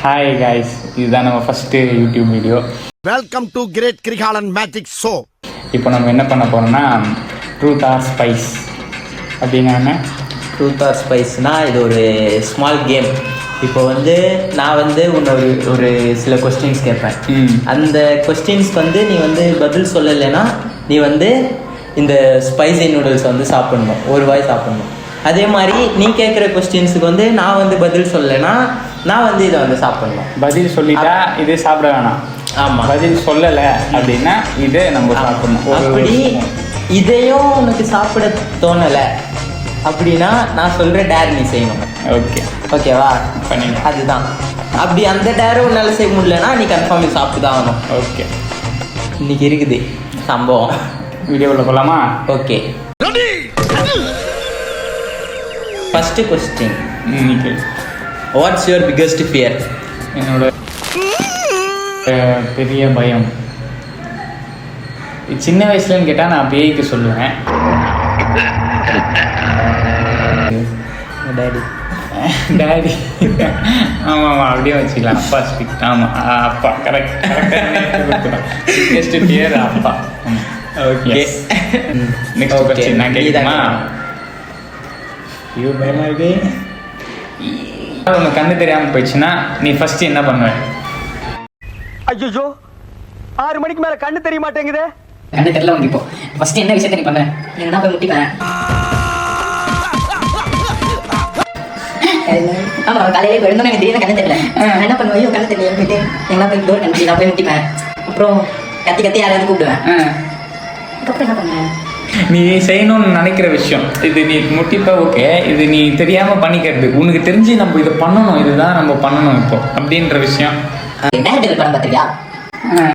Hi guys, இதுதான் நம்ம first YouTube video. Welcome to great Kirikalan magic show. இப்போ நம்ம என்ன பண்ண போகிறோம்னா ட்ரூத் ஆர் ஸ்பைஸ் அப்படின்னா ட்ரூத் ஆர் ஸ்பைஸ்னால் இது ஒரு ஸ்மால் கேம். இப்போ நான் ஒரு சில கொஸ்டின்ஸ் கேட்பேன். அந்த கொஸ்டின்ஸ்க்கு நீ பதில் சொல்லலைன்னா நீ இந்த ஸ்பைசி நூடுல்ஸ் சாப்பிட்ணும், ஒரு வாய் சாப்பிட்ணும். அதே மாதிரி நீ கேட்குற கொஸ்டின்ஸுக்கு நான் பதில் சொல்லலைன்னா நான் இதை சாப்பிட்ணும். பதில் சொல்லிட்டா இது சாப்பிட வேணாம். ஆமாம், பதில் சொல்லலை அப்படின்னா இதை நம்ம சாப்பிட்ணும். அப்படி இதையும் உனக்கு சாப்பிட தோணலை அப்படின்னா நான் சொல்கிற டேர் நீ செய்யணும். ஓகேவா? பண்ணிங்க. அதுதான். அப்படி அந்த டேரை உன்னால் செய்ய முடியலன்னா நீ கன்ஃபார்ம் இது சாப்பிட்டு தான் ஆகணும். ஓகே, இன்னைக்கு இருக்குது சம்பவம். வீடியோவில் போகலாமா? Okay. First question, what's your biggest fear? என்னோட பெரிய பயம் சின்ன வயசுலன்னு கேட்டால் நான் பேய்க்கு சொல்லுவேன். டேடி ஆமாம், அப்படியே வச்சுக்கலாம். அப்பா ஸ்ட்ரிக்ட். ஆமாம், அப்பா கரெக்ட். பிக்கஸ்ட் ஃபியர் அப்பா. ஓகே, நெக்ஸ்ட் கொஸ்டின் நான் கேட்குமா? ஐயோ, பயமா இருக்கு. உனக்கு கண்ணு தெரியாமல் போயிடுச்சுன்னா நீ ஃபர்ஸ்ட் என்ன பண்ணுவேன்? ஐயோ, 6 மணிக்கு மேல கண்ணு தெரிய மாட்டேங்குதே. கண்ணு தெரியல உனக்கு. இப்போ ஃபர்ஸ்ட் என்ன விஷயத்தை நீ பண்ணுவேன்? என்ன போய் முட்டிப்பேன். ஆமா, காலையில எழுந்தோம் எனக்கு திடீர்னு கண்ணு தெரியல. என்ன பண்ணுவேன்? கண்ணு தெரியல போயிட்டு எங்கன்னா போய் டோர் கண்டு நான் போய் முட்டிப்பேன். அப்புறம் கத்தி கத்தி யாராவது கூப்பிடுவேன். அதுக்கப்புறம் என்ன பண்ணுவேன்? நீ செய்யணும்னு நினைக்கிற விஷயம் இது, நீ முட்டிப்பா. ஓகே, இது நீ தெரியாம பண்ணிக்கிறது. உனக்கு தெரிஞ்சு நம்ம இதை பண்ணணும், இதுதான் நம்ம பண்ணணும் இப்போ அப்படின்ற விஷயம். டேரக்டர் படம் பார்த்திருக்கியா?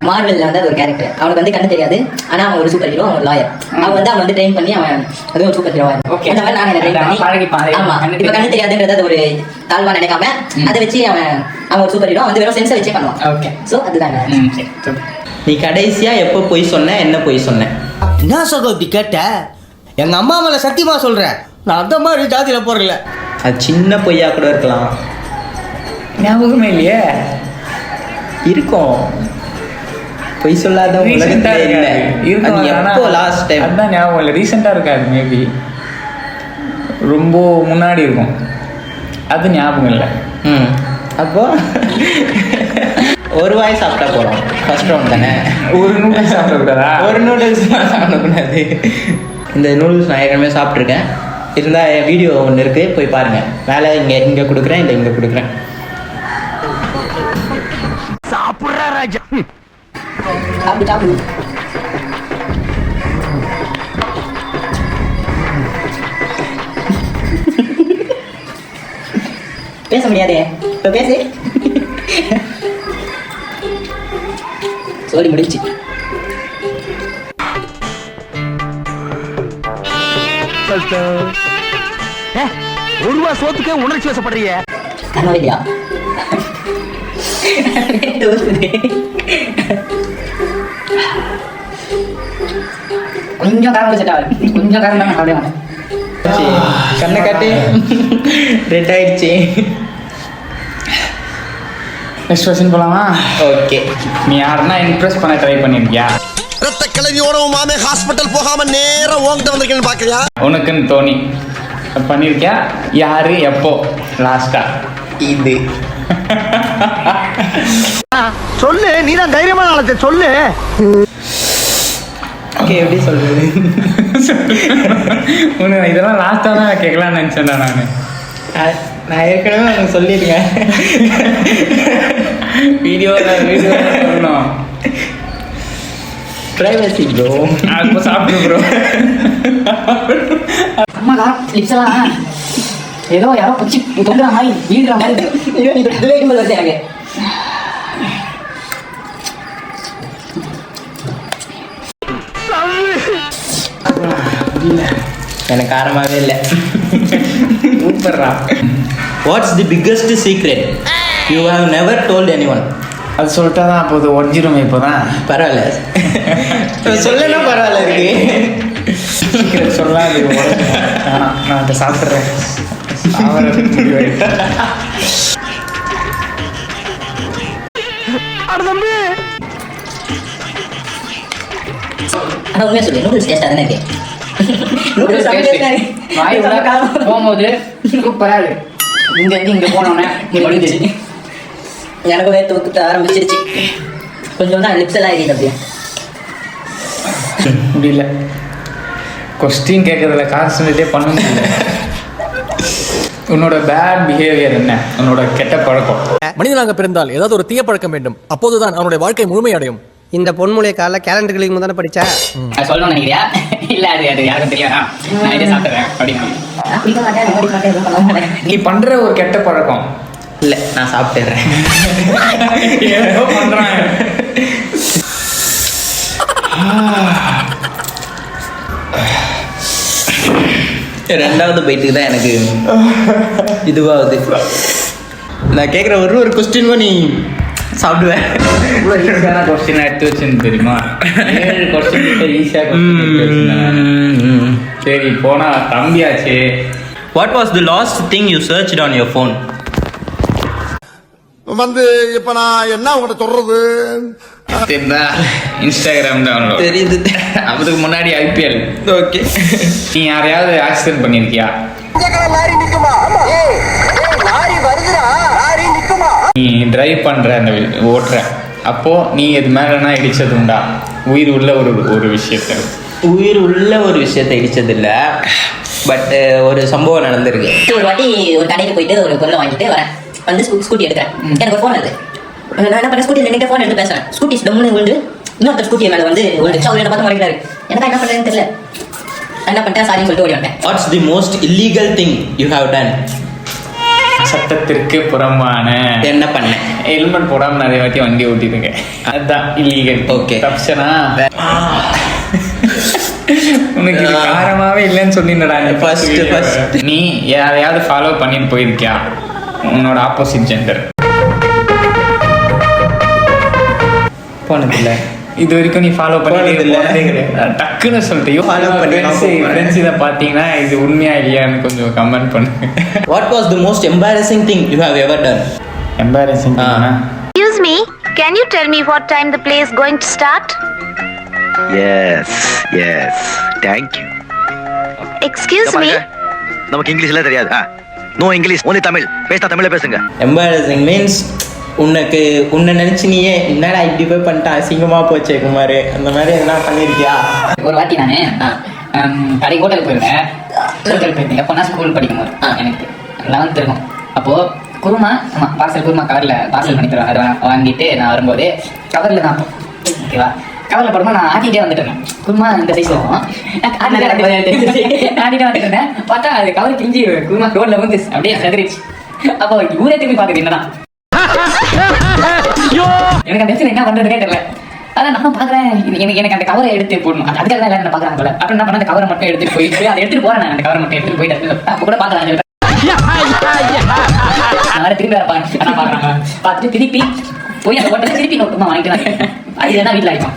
மார்வெல்ல அது ஒரு கேரக்டர். அவனுக்கு கண்ணு தெரியாது, ஆனா அவன் ஒரு சூப்பர் ஹீரோ, அவன் ஒரு லாயர். அவன் ட்ரெயின் பண்ணி அவன் அது ஒரு சூப்பர் ஹீரோ. அந்த மாதிரி நான் ட்ரெயின் பண்ணி ஆமா, இப்ப கண்ணு தெரியாதுன்றது அது ஒரு தாழ்வா நினைக்காம அதை வச்சு அவன் ஒரு சூப்பர் ஹீரோ வெறும் சென்ஸை வச்சே பண்ணுவான். ஓகே, சோ அதுதான். நீ கடைசியா எப்போ போய் சொன்ன, என்ன போய் சொன்ன? என்ன சகோதரி கேட்ட? எங்க அம்மா மேல சத்தியமா சொல்றேன், நான் அந்த மாதிரி ஜாதியில போறல. அது சின்ன பொய்யா கூட இருக்கலாம். ஞாபகமே இல்லையே. இருக்கும், பொய் சொல்லாத உலகத்துல இல்லை. எப்போ லாஸ்ட் டைம்? அதுதான் ஞாபகம் இல்லை. ரீசெண்டாக இருக்காது, மேபி ரொம்ப முன்னாடி இருக்கும். அது ஞாபகம் இல்லை. அப்போ ஒரு வாய் சாப்பிட்டா போகிறோம். ஃபர்ஸ்ட் ரவுண்ட் தானே. ஒரு நூடுல்ஸ் சாப்பிடக்கூடாதா? ஒரு நூடுல்ஸ் சாப்பிடக்கூடாது. இந்த நூடுல்ஸ் நான் ஏற்கனவே சாப்பிட்ருக்கேன். இருந்தால் வீடியோ ஒன்று இருக்குது, போய் பாருங்கள். மேலே இங்கே கொடுக்குறேன், இல்லை இங்கே கொடுக்குறேன். சாப்பிட்ற ராஜா. பேச முடியாதே, இப்போ பேசு. சொல்லி முடிச்சு. ஒரு ரூபா சோத்துக்கே உணர்ச்சி வசப்படுறீங்க. கண்ணாடியா? கொஞ்சம் காரம் செட் ஆகுது. கொஞ்சம் காரம் தான் சாப்பிட மாட்டேன். கண்ணை காட்டி ரெட் ஆயிடுச்சு. நெக்ஸ்ட் கொஸ்டின் போகலாமா? ஓகே. நீ யாருன்னா இம்ப்ரெஸ் பண்ண ட்ரை பண்ணியிருக்கியா? ரத்த கிளவியோட மாமே ஹாஸ்பிட்டல் போகாம நேரம் ஓங்கிட்ட வந்திருக்கேன்னு பாக்குறியா? உனக்குன்னு தோணி பண்ணியிருக்கியா? யாரு, எப்போ லாஸ்டா? இது சொல்லு, நீதான் தைரியமான ஆளத்தை சொல்லு. ஓகே, எப்படி சொல்றது? உனக்கு இதெல்லாம் லாஸ்ட்டாக தான் கேட்கலான்னு நினச்சேன்டா நான் ஏற்கனவே உனக்கு சொல்லியிருக்கேன். வீடியோ சொல்லணும். Privacy bro. அப்போ சாப்பிடு ப்ரோ. அம்மா காரம் லிப்ஸ் எல்லாம் ஏதோ யாரோ பிடிச்சி தொங்குற மாதிரி வீடுற மாதிரி இதுவே வருது எனக்கு. எனக்கு காரமாகவே இல்லை. சூப்பர்ரா. What's the biggest secret you have never told anyone? அது சொல்லிட்டா தான் அப்போ அது ஒடிஞ்சிருமே. இப்போ தான் பரவாயில்ல, சொல்லனா பரவாயில்ல இருக்கு. சொல்லாது. நான் அதை சாப்பிட்றேன். ஆனா உண்மையா சொல்லு, நூடுல்ஸ் டேஸ்டா தானே இருக்கு. நூடுல்ஸ் டேஸ்டா வாய் உள்ள போகும்போது சூப்பரா இருக்கு. இங்க இருந்து இங்க போனோன்னே முடிஞ்சிச்சு. எனக்கு வேர்த்து ஊத்த ஆரம்பிச்சிருச்சு. கொஞ்சம் தான் லிப்ஸ் எல்லாம் எரியுது அப்படியே. முடியல. கொஸ்டின் கேட்கறதுல கான்சன்ட்ரேட்டே பண்ண முடியல. உன்னோட பேட் பிஹேவியர் என்ன? உன்னோட கெட்ட பழக்கம்? மனிதனாக பிறந்தால் ஏதாவது ஒரு தீய பழக்கம் வேண்டும். அப்போதுதான் அவனுடைய வாழ்க்கை முழுமையடையும். இந்த பொன்முளைய கால கேலண்டர் கிளிக்கு முதல்ல படிச்சா சொல்லணும்னு நினைக்கிறியா? இல்ல அது யாருக்கும் தெரியாதா? நான் இதை சாப்பிட்றேன் அப்படின்னு. நான் குடிக்க மாட்டேன், ஓடி மாட்டேன், எதுவும் பண்ண மாட்டேன். நீ பண்ற ஒரு கெட்ட பழக்கம்? இல்லை, நான் சாப்பிட்டுறேன். ஏதோ பண்றான். ரெண்டாவது பைட்டுக்கு தான் எனக்கு இதுவாகுது. நான் கேட்குற ஒரு கொஸ்டினுக்கும் நீ சாப்பிடுவேன். இவ்வளோ ஈஸியான கொஸ்டின் எடுத்து வச்சுன்னு தெரியுமா? 7 கொஸ்டின் கிட்ட ஈஸியாக சரி போனா தம்பியாச்சு. What was the last thing you searched on your phone? வந்து இப்ப நான் என்ன உங்கள்கிட்ட சொல்றது? தெரியுதா? Instagram download. தெரியுது. அதுக்கு முன்னாடி ஐபிஎல். ஓகே. நீ யாரையாவது ஆக்சிடென்ட் பண்ணியிருக்கியா? நீ டிரைவ் பண்ற அந்த ஓட்டுற அப்போ நீ எது மேலனா இடிச்சது உண்டா? உயிர் உள்ள ஒரு விஷயத்த. உயிர் உள்ள ஒரு விஷயத்தை இடிச்சதில்ல, பட் ஒரு சம்பவம் நடந்திருக்கு. ஒரு வாட்டி ஒரு கடைக்கு போயிட்டு ஒரு பொருளை வாங்கிட்டு வரேன். வந்து ஸ்கூட்டி எடுக்கிறேன். எனக்கு ஒரு ஃபோன் வருது. நான் என்ன பண்ணேன், ஸ்கூட்டியில் நின்று ஃபோன் எடுத்து பேசுறேன். ஸ்கூட்டி டம்னு விழுந்து இன்னொருத்தர் ஸ்கூட்டி மேலே வந்து விழுந்துச்சு. அவர் என்ன பார்த்து முறைக்கிறாரு. எனக்கு என்ன பண்ணுறதுன்னு தெரியல. என்ன பண்ணிட்டேன், சாரின்னு சொல்லிட்டு ஓடி வந்தேன். What's the most illegal thing you have done? சட்டத்திற்கு புறம்பான என்ன பண்ணேன்? ஹெல்மெட் போடாம நிறைய வாட்டி வண்டி ஓட்டிருக்கேன். அதுதான் இல்லீகல். ஓகே. தப்சனா உனக்கு இது காரமாவே இல்லைன்னு சொன்னீங்கடா. First. நீ யாரையாவது ஃபாலோ பண்ணிட்டு போயிருக்கியா? உன்னோட ஆப்போசிட் ஜெண்டர். போனதில்லை. இது வரைக்கும் நீ ஃபாலோ போனதில்லை. பண்ணி டக்குன்னு சொல்லிட்டு Follow பண்ணி ஃப்ரெண்ட்ஸ் இதை பார்த்தீங்கன்னா இது உண்மையா இல்லையான்னு கொஞ்சம் கமெண்ட் பண்ணுங்க. What was the most embarrassing thing you have ever done? Embarrassing. Excuse me, can you tell me what time the play is going to start? yes, thank you. Excuse me. நமக்கு இங்கிலீஷ்ல தெரியாது. No English, only Tamil. பேசினா தமிழ்ல பேசுங்க. Embarrassing means உன்னை நினைச்சு நீயே என்னடா இப்படி போய் பண்ணிட்டா அசிங்கமா போச்சே குமார், அந்த மாதிரி எதனா பண்ணிருக்கியா? ஒரு வாட்டி நானு கடை ஹோட்டலுக்கு போயிருந்தேன். ஹோட்டலுக்கு போயிருந்தேன். எப்போ நான் ஸ்கூல் படிக்கும்போது எனக்கு 11th இருக்கும். அப்போ குருமா, பார்சல் குருமா கவரில் பார்சல் பண்ணி தருவேன். அதை வாங்கிட்டு நான் வரும்போது கவரில் தான் ஓகேவா, கவரில் போடும்போது நான் ஆட்டிகிட்டே வந்துட்டு இருந்தேன். குருமா இந்த சைஸ் இருக்கும். ஆட்டிகிட்டே வந்துட்டு இருந்தேன். பார்த்தா அது கவர் கிஞ்சி குருமா ரோட்ல வந்து அப்படியே சதுரிச்சு. அப்போ ஊரே திரும்பி பார்க்குது என்னதான். எனக்கு அந்த என்ன பண்றதுனே தெரியல. அதான் நான் பாக்குறேன், எனக்கு அந்த கவரை எடுத்து போடணும். அதுக்காக தான் எல்லாரும் பாக்குறாங்க போல. அப்புறம் என்ன பண்ண, அந்த கவரை மட்டும் எடுத்துட்டு போயிட்டு அதை எடுத்துட்டு போறேன். அந்த கவரை மட்டும் எடுத்துட்டு போயிட்டு அப்போ கூட பாக்குறாங்க. நான் வேற திரும்பி வேற பாக்குறாங்க. பார்த்துட்டு திருப்பி போய் அந்த ஹோட்டல திருப்பி நோட்டுமா வாங்கிக்கலாம். அது என்ன வீட்டுல ஆயிடும்.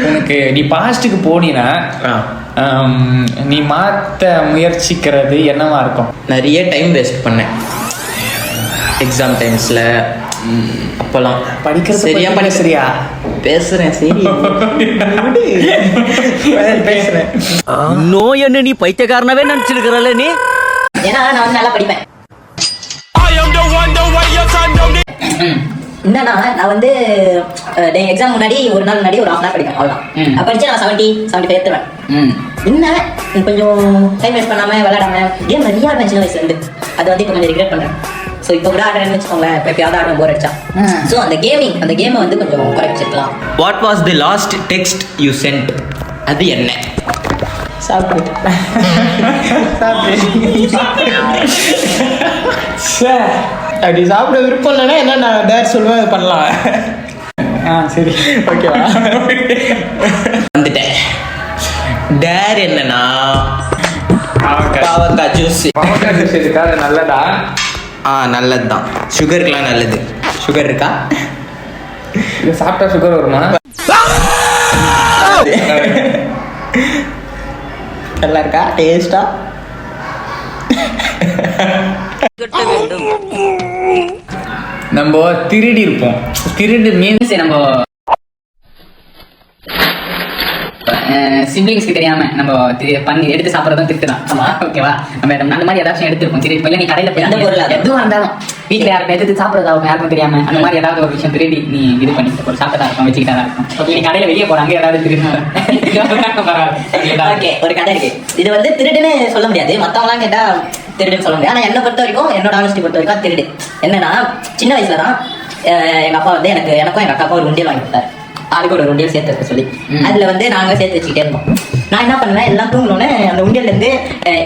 உனக்கு நீ பாஸ்ட்டுக்கு போனீன்னா நீ மாற்ற முயற்சிக்கிறது என்னவா இருக்கும்? நிறைய டைம் வேஸ்ட் பண்ணேன் எக்ஸாம் டைம்ஸ்ல. அப்பெல்லாம் படிக்கிறது சரியா பண்ணி சரியா பேசுறேன். சரி பேசுறேன். நோய் என்ன நீ பைத்தியக்காரனவே நினைச்சிருக்கிறல்ல நீ? ஏன்னா நான் வந்து நல்லா படிப்பேன். என்னன்னா நான் வந்து எக்ஸாம் முன்னாடி ஒரு நாள் முன்னாடி ஒரு 1/2 hour படிப்பேன். அவ்வளோதான். படிச்சு நான் 70-75 எடுத்துவேன். என்ன கொஞ்சம் டைம் வேஸ்ட் பண்ணாம விளையாடாம கேம் நிறைய ஆடுவேன் சின்ன வயசுல இருந்து. அதை வந்து இப்போ கொஞ்சம் ரிக்ரெட் பண்றேன். ஸோ இப்போ கூட ஆடுறேன்னு வச்சுக்கோங்களேன். இப்போ எப்பயாவது ஆடுவேன் போர் அடிச்சா. ஸோ அந்த கேமை வந்து கொஞ்சம் குறைச்சிருக்கலாம். What was the last text you sent? அது என்ன? சாப்பிட்டு அப்படி சாப்பிட விருப்பம் இல்லைன்னா என்ன நான் டேர் சொல்லுவேன், அது பண்ணலாம். சரி ஓகேவா? வந்துட்டேன். டேர் என்னன்னா பாவக்காய் ஜூஸ். பாவக்காய் ஜூஸ் இருக்கா? அது நல்லதா? நல்லது தான். சுகருக்குலாம் நல்லது. சுகர் இருக்கா? இது சாப்பிட்டா சுகர் வருமா? நல்லா இருக்கா? டேஸ்டா? நம்ம திருடி இருப்போம். திருடு மீன்ஸ் நம்ம சிப்ளிங்ஸ்க்கு தெரியாம நம்ம பண்ணி எடுத்து சாப்பிட்றதும் திருட்டுதான். ஆமா, ஓகேவா? நம்ம அந்த மாதிரி ஏதாச்சும் எடுத்துருப்போம். சரி, இப்போ நீ கடையில் போய் எந்த பொருள் எதுவும் இருந்தாலும் வீட்டில் யாருக்கும் எடுத்து சாப்பிட்றதா இருக்கும், யாருக்கும் தெரியாம அந்த மாதிரி ஏதாவது ஒரு விஷயம் திருடி நீ இது பண்ணி ஒரு சாப்பிட்டதா இருக்கும், வச்சுக்கிட்டா இருக்கும். நீ கடையில் வெளியே போற அங்கே ஏதாவது திருடு. ஓகே, ஒரு கடை இருக்கு. இது வந்து திருடுன்னு சொல்ல முடியாது, மற்றவங்களாம் கேட்டா திருடுன்னு சொல்ல முடியாது. ஆனால் என்னை பொறுத்த வரைக்கும், என்னோட ஆனஸ்டி பொறுத்த வரைக்கும் திருடு. என்னன்னா, சின்ன வயசுல தான் எங்க அப்பா வந்து எனக்கும் எங்க அக்காவுக்கும் ஒரு உண்டியல் வாங்கி கொடுத்தாரு. அதுக்கு ஒரு உண்டியல் சேர்த்து வைக்க சொல்லி, அதுல வந்து நாங்க சேர்த்து வச்சுக்கிட்டே இருந்தோம். நான் என்ன பண்ணேன், எல்லாம் தூங்கணும்னு அந்த உண்டியல்ல இருந்து,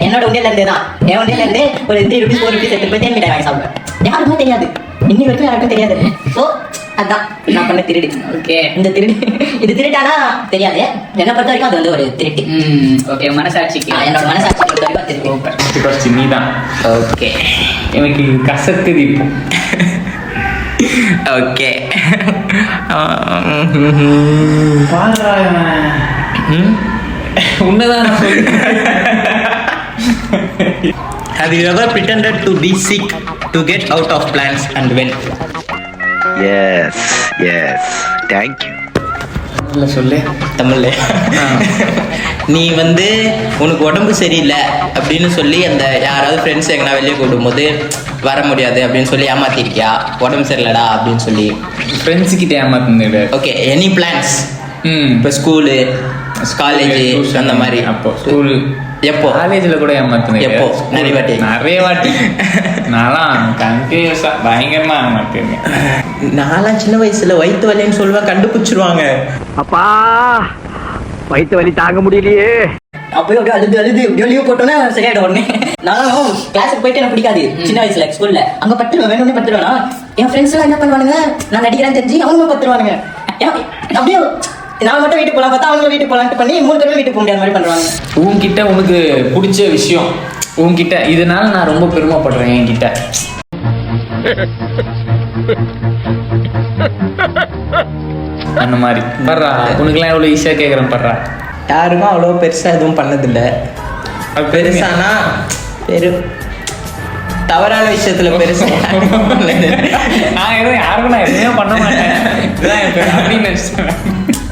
என்னோட உண்டியல்ல இருந்து தான், என் உண்டியல்ல இருந்து ஒரு 3 rupees 4 rupees எடுத்து போய் தேன் மிட்டாய் வாங்கி சாப்பிடுவேன். யாருக்குமே தெரியாது, இன்னி வரைக்கும் யாருக்கும் தெரியாது. ஸோ அதான் நான் பண்ண திருடு. ஓகே, இந்த திருடு இது திருட்டானா தெரியாது, என்னை பொறுத்த வரைக்கும் அது வந்து ஒரு திருட்டு. ஓகே, மனசாட்சிக்கு என்னோட மனசாட்சி பொறுத்த வரைக்கும் திருட்டு. ஃபர்ஸ்ட் நீ தான். ஓகே எனக்கு கசக்குது இப்போ. ஓகே உன்னதான் நான் Have you ever pretended to be sick to get out of plans and went? Yes, thank you. சொல்லு தமிழ்ல. நீ வந்து உனக்கு உடம்பு சரியில்லை அப்படின்னு சொல்லி அந்த யாராவது ஃப்ரெண்ட்ஸ் எங்கன்னா வெளியே கூப்பிடும்போது வர முடியாது அப்படின்னு சொல்லி ஏமாத்திருக்கியா? உடம்பு சரியில்லடா அப்படின்னு சொல்லி ஃப்ரெண்ட்ஸ் கிட்ட ஏமாத்துனது. Okay, any plans? இப்போ ஸ்கூலு, காலேஜ் அந்த மாதிரி. அப்போ ஸ்கூல் எப்போ? காலேஜில் கூட ஏமாத்துனேன். எப்போ? நிறைய வாட்டி. நான்லாம் கண்டினியூஸா பயங்கரமா ஏமாத்திருக்கேன். நான்லாம் சின்ன வயசுல வயிற்று வலின்னு சொல்லுவேன், கண்டுபிடிச்சிருவாங்க. அப்பா வயிற்று வலி தாங்க முடியலையே. அப்பயும் அப்படியே அழுது அப்படியே லீவ் போட்டோன்னா சரியாயிடும் உடனே. நானும் கிளாஸுக்கு போயிட்டு எனக்கு பிடிக்காது சின்ன வயசுல. ஸ்கூல்ல அங்க பட்டுருவேன், வேணும்னே பட்டுருவேனா. என் ஃப்ரெண்ட்ஸ் எல்லாம் என்ன பண்ணுவானுங்க, நான் நடிக்கிறேன்னு தெரிஞ்சு அவங்க பத்துருவானுங்க. அப்படியே நான் மட்டும் வீட்டுக்கு போகலாம் பார்த்தா அவங்க வீட்டுக்கு போகலான்ட்டு பண்ணி 3 பேரும் வீட்டுக்கு போக முடியாத மாதிரி பண்ணுவாங்க. உன்கிட்ட உனக்கு பிடிச்ச விஷயம் உன்கிட்ட, இதனால நான் ரொம்ப பெருமைப்படுறேன் என்கிட்ட. அந்த மாதிரி படுறா, உனக்குலாம் எவ்வளோ ஈஸியாக கேட்குறேன் படுறா. யாருக்கும் அவ்வளோ பெருசாக எதுவும் பண்ணதில்லை. அது பெருசானா தவறான விஷயத்துல பெருசா நான் எதுவும் யாருக்கும் நான் எதுவுமே பண்ண மாட்டேன் அப்படின்னு நினைச்சேன்.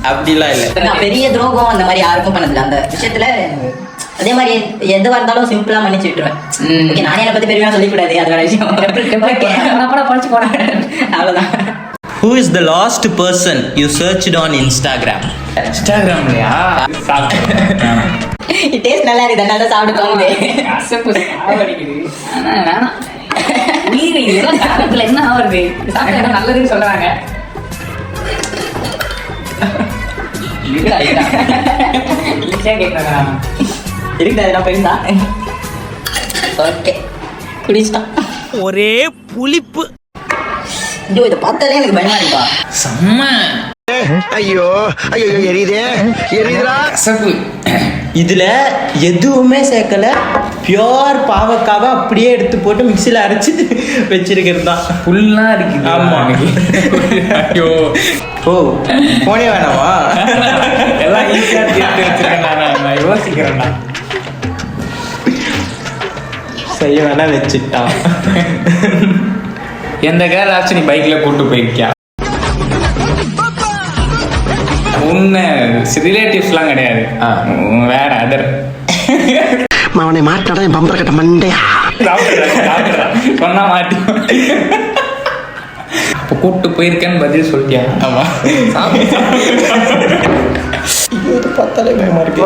அப்படிலாம் இல்லை. நான் பெரிய துரோகம் அந்த மாதிரி யாருக்கும் பண்ணதில்லை அந்த விஷயத்துல. அதே மாதிரி எதுவாக இருந்தாலும் சிம்பிளா மன்னிச்சு விட்டுருவேன். ஓகே, நானே என்னை பத்தி பெருமையா சொல்லிக்கூடாது, அது வேற விஷயம். படிச்சு போனேன், அவ்வளவுதான். Who is the last person you searched on Instagram? இன்ஸ்டாகிராம்லையா? டேஸ்ட் நல்லா இருக்கு, அதனால சாப்பிட தோணுது. ஆனா வேணாம், உயிர் இதெல்லாம் காலத்துல என்ன ஆகுறது, சாப்பிட்டா நல்லதுன்னு சொல்றாங்க. இருக்குதா இதெல்லாம் பெருந்தா? ஓகே, குடிச்சிட்டான். ஒரே புளிப்பு. ஐயோ, இதை பார்த்தாலே எனக்கு பயமா இருக்கா. செம்ம ஐயோ எரியுதுடா. கசப்பு. இதுல எதுவுமே சேர்க்கல, பியோர் பாவக்காவை அப்படியே எடுத்து போட்டு மிக்சியில் அரைச்சி வச்சிருக்கிறது தான். ஃபுல்லாக இருக்குது. ஆமாம். ஐயோ, ஓ போனே வேணாமா? எல்லாம் ஈஸியாக தீர்த்து வச்சிருக்கேன். நான் யோசிக்கிறேன்டா. செய்ய வேணா வச்சுட்டான். எந்த கேர் ஆச்சு நீ பைக்கில் கூட்டு போயிருக்கியா? உன்னை ரிலேட்டிவ்ஸ்லாம் கிடையாது, வேற அதர். அவனை மாட்டாடா என் பம்பர கட்ட மண்டையா. சொன்னா மாட்டி இப்போ கூப்பிட்டு போயிருக்கேன்னு பதில் சொல்லிட்டியா? ஆமா. பார்த்தாலே பயமா இருக்கு.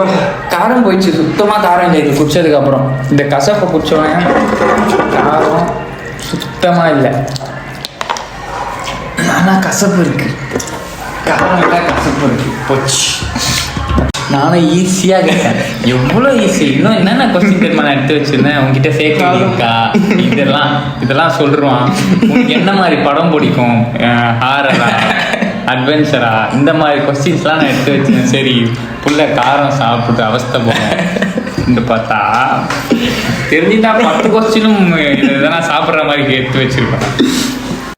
காரம் போயிடுச்சு, சுத்தமாக காரம் இல்லை. இது குடிச்சதுக்கு அப்புறம் இந்த கசப்பை குடிச்சவன் காரம் சுத்தமாக இல்லை. ஆனால் கசப்பு இருக்கு, காரம் இல்லை, கசப்பு இருக்கு. போச்சு. நானும் ஈஸியாக கேட்டேன், எவ்வளோ ஈஸி. இன்னும் என்னென்ன கொஸ்டின் தெரியுமா நான் எடுத்து வச்சிருந்தேன் உங்ககிட்ட. ஃபேக் இருக்கா, இதெல்லாம் சொல்லுவான். உனக்கு என்ன மாதிரி படம் பிடிக்கும், ஹாரரா, அட்வென்ச்சரா, இந்த மாதிரி கொஸ்டின்ஸ்லாம் நான் எடுத்து வச்சேன். சரி புள்ள காரம் சாப்பிட்டு அவஸ்தை போனேன். இந்த பார்த்தா தெரிஞ்சுட்டா 10 கொஸ்டினும் இதெல்லாம் சாப்பிட்ற மாதிரி எடுத்து வச்சிருப்பேன்.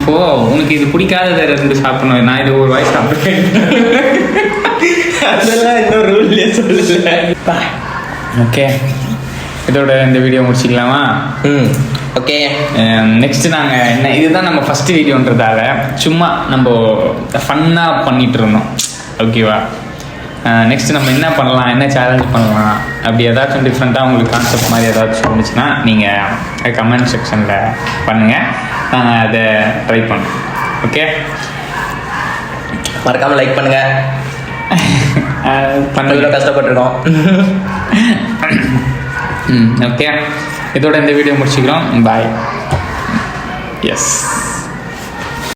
இப்போ உனக்கு இது பிடிக்காததை 2 சாப்பிடணும், நான் இது ஒரு வாய் சாப்பிடுவேன். அதெல்லாம் இன்னும் ரூல்லே சொல்லல. ஓகே, இதோட இந்த வீடியோ முடிச்சிக்கலாமா? ஓகே. நெக்ஸ்ட்டு நாங்கள் என்ன இதுதான் நம்ம ஃபஸ்ட்டு வீடியோன்றதால சும்மா நம்ம ஃபன்னாக பண்ணிகிட்டு இருந்தோம். ஓகேவா? நெக்ஸ்ட் நம்ம என்ன பண்ணலாம், என்ன சேலஞ்ச் பண்ணலாம், அப்படி ஏதாச்சும் டிஃப்ரெண்ட்டாக உங்களுக்கு கான்செப்ட் மாதிரி ஏதாச்சும் இருந்துச்சுன்னா நீங்கள் கமெண்ட் செக்ஷனில் பண்ணுங்கள். நாங்கள் அதை ட்ரை பண்ணுறோம். ஓகே, மறக்காமல் லைக் பண்ணுங்கள். பண்ண கஷ்டப்பட்டுருக்கோம். ஓகே, இதோட இந்த வீடியோ முடிச்சுக்கிறோம். பாய். எஸ்.